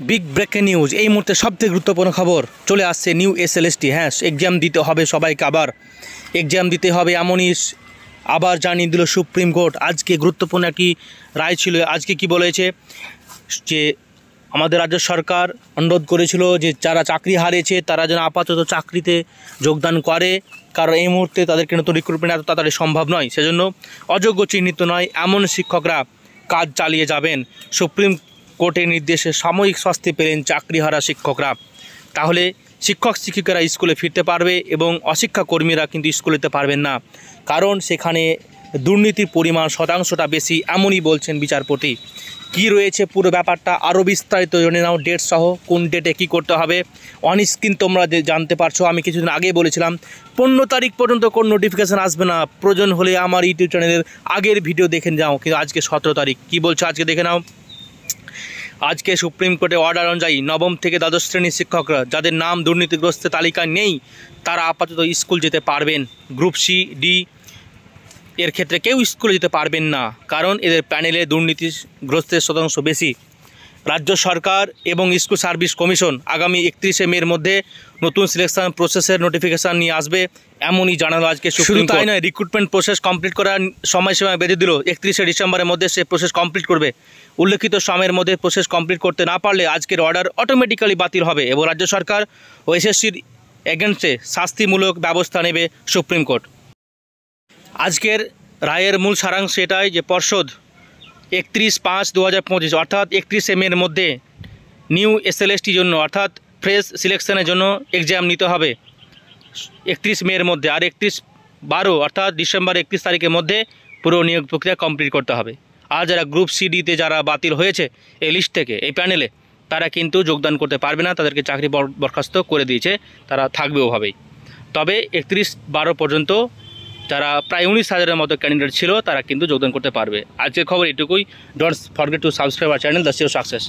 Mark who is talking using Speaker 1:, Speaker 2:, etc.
Speaker 1: Big breaking news এই মুহূর্তে সবথেকে গুরুত্বপূর্ণ খবর চলে আসছে নিউ এসএলএসটি। হ্যাঁ, এক্সাম দিতে হবে সবাইকে, আবার এক্সাম দিতে হবে এমনই আবার জানিয়ে দিল সুপ্রিম কোর্ট। আজকে গুরুত্বপূর্ণ একটি রায় ছিল। আজকে কি বলেছে যে আমাদের রাজ্য সরকার অনুরোধ করেছিল যে যারা চাকরি হারিয়েছে তারা যেন আপাতত চাকরিতে যোগদান করে, কারণ এই মুহূর্তে তাদেরকে নতুন রিক্রুটমেন্ট এত তাড়াতাড়ি সম্ভব নয়। সেজন্য অযোগ্য চিহ্নিত নয় এমন শিক্ষকরা কাজ চালিয়ে যাবেন। সুপ্রিম কোর্টের নির্দেশে সাময়িক শাস্তি পেলেন চাকরিহারা শিক্ষকরা। তাহলে শিক্ষক শিক্ষিকারা স্কুলে ফিরতে পারবে এবং অশিক্ষা কর্মীরা কিন্তু স্কুলে যেতে পারবেন না, কারণ সেখানে দুর্নীতির পরিমাণ শতাংশটা বেশি, এমনই বলছেন বিচারপতি। কি রয়েছে পুরো ব্যাপারটা আরও বিস্তারিত জেনে নাও, ডেট সহ কোন ডেটে কী করতে হবে অন স্ক্রিন তোমরা জানতে পারছো। আমি কিছুদিন আগেই বলেছিলাম 15 তারিখ পর্যন্ত কোনো নোটিফিকেশান আসবে না, প্রয়োজন হলে আমার ইউটিউব চ্যানেলের আগের ভিডিও দেখে যাও। কিন্তু আজকে 17 তারিখ, কী বলছো আজকে দেখে নাও। আজকে সুপ্রিম কোর্টের অর্ডার অনুযায়ী নবম থেকে দ্বাদশ শ্রেণীর শিক্ষকরা যাদের নাম দুর্নীতিগ্রস্ত তালিকায় নেই তারা আপাতত স্কুল যেতে পারবেন। গ্রুপ সি ডি এর ক্ষেত্রে কেউ স্কুলে যেতে পারবেন না, কারণ এদের প্যানেলে দুর্নীতিগ্রস্তের শতাংশ বেশি। রাজ্য সরকার এবং স্কুল সার্ভিস কমিশন আগামী 31শে মের মধ্যে নতুন সিলেকশন প্রসেসের নোটিফিকেশান নিয়ে আসবে, এমনই জানালো আজকে সুপ্রিম কোর্ট। তাই নয়, রিক্রুটমেন্ট প্রসেস কমপ্লিট করার সময়সীমা বেঁধে দিল 31শে ডিসেম্বরের মধ্যে সে প্রসেস কমপ্লিট করবে। উল্লেখিত সময়ের মধ্যে প্রসেস কমপ্লিট করতে না পারলে আজকের অর্ডার অটোমেটিক্যালি বাতিল হবে এবং রাজ্য সরকার ও এসএসসির এগেনস্টে শাস্তিমূলক ব্যবস্থা নেবে সুপ্রিম কোর্ট। আজকের রায়ের মূল সারাংশ এটাই যে পর্ষদ 31/5/2025 অর্থাৎ 31শে মের মধ্যে নিউ এসএলএসটির জন্য অর্থাৎ ফ্রেশ সিলেকশনের জন্য এক্সাম নিতে হবে 31 মের মধ্যে, আর 31/12 অর্থাৎ ডিসেম্বর 31 তারিখের মধ্যে পুরো নিয়োগ প্রক্রিয়া কমপ্লিট করতে হবে। আর যারা গ্রুপ সিডিতে যারা বাতিল হয়েছে এই লিস্ট থেকে, এই প্যানেলে, তারা কিন্তু যোগদান করতে পারবে না, তাদেরকে চাকরি বরখাস্ত করে দিয়েছে, তারা থাকবে ওভাবেই। তবে 31/12 পর্যন্ত যারা প্রায় 19,000-এর মতো ক্যান্ডিডেট ছিল তারা কিন্তু যোগদান করতে পারবে। আজকের খবর এটুকুই। Don't forget to subscribe our channel the sure success.